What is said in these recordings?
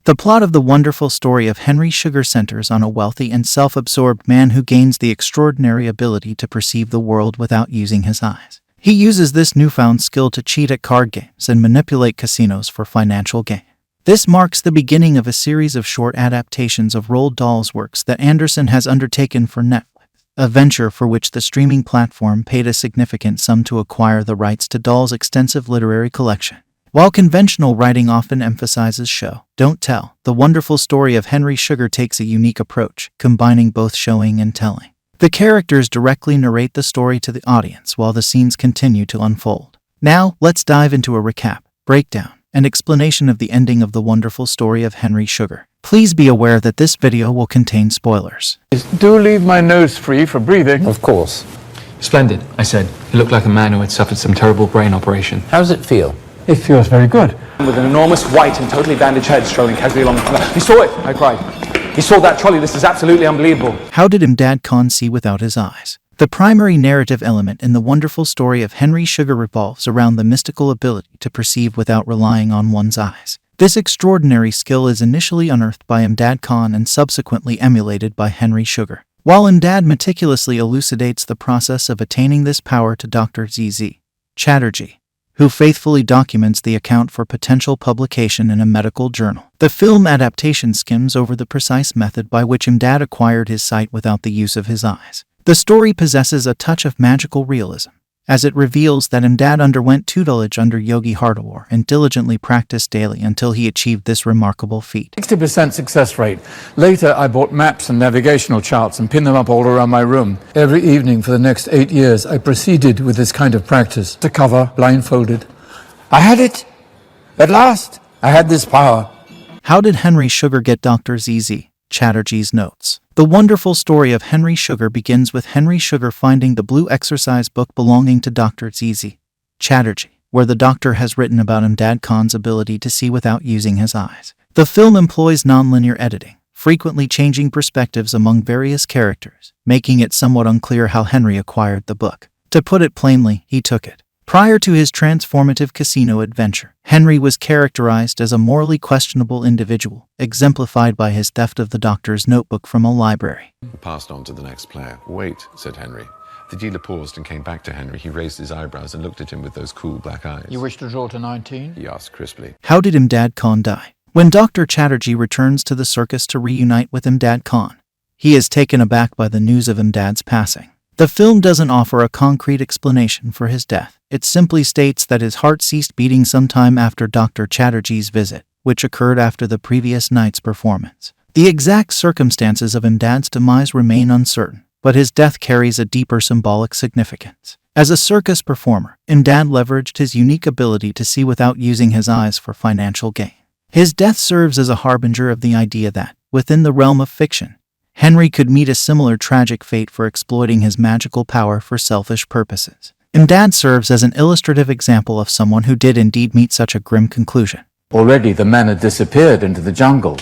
The plot of the wonderful story of Henry Sugar centers on a wealthy and self-absorbed man who gains the extraordinary ability to perceive the world without using his eyes. He uses this newfound skill to cheat at card games and manipulate casinos for financial gain. This marks the beginning of a series of short adaptations of Roald Dahl's works that Anderson has undertaken for Netflix, a venture for which the streaming platform paid a significant sum to acquire the rights to Dahl's extensive literary collection. While conventional writing often emphasizes show, don't tell, the wonderful story of Henry Sugar takes a unique approach, combining both showing and telling. The characters directly narrate the story to the audience while the scenes continue to unfold. Now, let's dive into a recap, breakdown, and explanation of the ending of the wonderful story of Henry Sugar. Please be aware that this video will contain spoilers. Do leave my nose free for breathing. Of course. Splendid, I said. He looked like a man who had suffered some terrible brain operation. How does it feel? It feels very good. With an enormous white and totally bandaged head strolling casually along the corner. He saw it, I cried. He saw that trolley. This is absolutely unbelievable. How did Imdad Khan see without his eyes? The primary narrative element in the wonderful story of Henry Sugar revolves around the mystical ability to perceive without relying on one's eyes. This extraordinary skill is initially unearthed by Imdad Khan and subsequently emulated by Henry Sugar. While Imdad meticulously elucidates the process of attaining this power to Dr. Z.Z. Chatterjee, who faithfully documents the account for potential publication in a medical journal. The film adaptation skims over the precise method by which Imdad acquired his sight without the use of his eyes. The story possesses a touch of magical realism, as it reveals that Imdad underwent tutelage under Yogi Hardawar and diligently practiced daily until he achieved this remarkable feat. 60% success rate. Later, I bought maps and navigational charts and pinned them up all around my room. Every evening for the next 8 years, I proceeded with this kind of practice. To cover, blindfolded. I had it! At last, I had this power. How did Henry Sugar get Dr. Z.Z. Chatterjee's notes? The wonderful story of Henry Sugar begins with Henry Sugar finding the blue exercise book belonging to Dr. Z.Z. Chatterjee, where the doctor has written about Imdad Khan's ability to see without using his eyes. The film employs nonlinear editing, frequently changing perspectives among various characters, making it somewhat unclear how Henry acquired the book. To put it plainly, he took it. Prior to his transformative casino adventure, Henry was characterized as a morally questionable individual, exemplified by his theft of the doctor's notebook from a library. Passed on to the next player. Wait, said Henry. The dealer paused and came back to Henry. He raised his eyebrows and looked at him with those cool black eyes. You wish to draw to 19? He asked crisply. How did Imdad Khan die? When Dr. Chatterjee returns to the circus to reunite with Imdad Khan, he is taken aback by the news of Imdad's passing. The film doesn't offer a concrete explanation for his death. It simply states that his heart ceased beating sometime after Dr. Chatterjee's visit, which occurred after the previous night's performance. The exact circumstances of Imdad's demise remain uncertain, but his death carries a deeper symbolic significance. As a circus performer, Imdad leveraged his unique ability to see without using his eyes for financial gain. His death serves as a harbinger of the idea that, within the realm of fiction, Henry could meet a similar tragic fate for exploiting his magical power for selfish purposes. Imdad serves as an illustrative example of someone who did indeed meet such a grim conclusion. Already the man had disappeared into the jungle.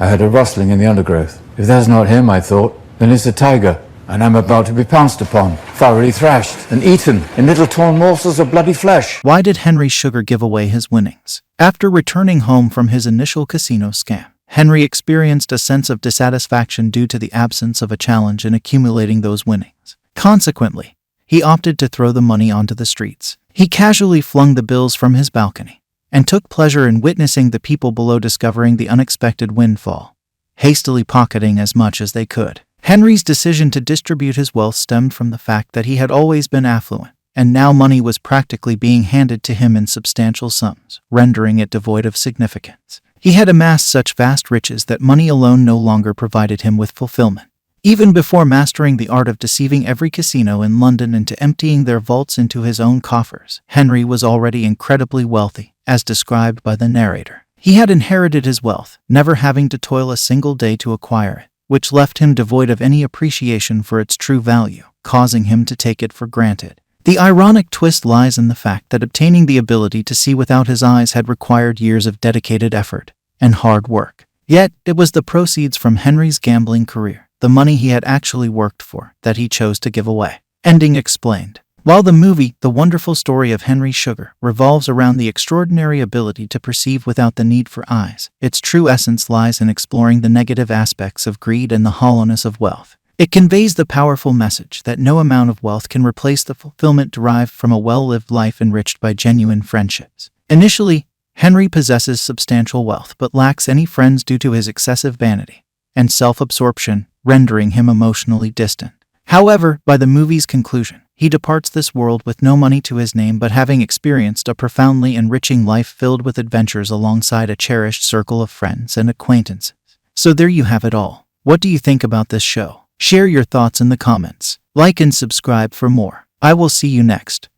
I heard a rustling in the undergrowth. If that's not him, I thought, then it's a tiger, and I'm about to be pounced upon, thoroughly thrashed, and eaten in little torn morsels of bloody flesh. Why did Henry Sugar give away his winnings? After returning home from his initial casino scam, Henry experienced a sense of dissatisfaction due to the absence of a challenge in accumulating those winnings. Consequently, he opted to throw the money onto the streets. He casually flung the bills from his balcony and took pleasure in witnessing the people below discovering the unexpected windfall, hastily pocketing as much as they could. Henry's decision to distribute his wealth stemmed from the fact that he had always been affluent, and now money was practically being handed to him in substantial sums, rendering it devoid of significance. He had amassed such vast riches that money alone no longer provided him with fulfillment. Even before mastering the art of deceiving every casino in London into emptying their vaults into his own coffers, Henry was already incredibly wealthy, as described by the narrator. He had inherited his wealth, never having to toil a single day to acquire it, which left him devoid of any appreciation for its true value, causing him to take it for granted. The ironic twist lies in the fact that obtaining the ability to see without his eyes had required years of dedicated effort and hard work. Yet, it was the proceeds from Henry's gambling career, the money he had actually worked for, that he chose to give away. Ending explained. While the movie, The Wonderful Story of Henry Sugar, revolves around the extraordinary ability to perceive without the need for eyes, its true essence lies in exploring the negative aspects of greed and the hollowness of wealth. It conveys the powerful message that no amount of wealth can replace the fulfillment derived from a well-lived life enriched by genuine friendships. Initially, Henry possesses substantial wealth but lacks any friends due to his excessive vanity and self-absorption, rendering him emotionally distant. However, by the movie's conclusion, he departs this world with no money to his name but having experienced a profoundly enriching life filled with adventures alongside a cherished circle of friends and acquaintances. So there you have it all. What do you think about this show? Share your thoughts in the comments. Like and subscribe for more. I will see you next.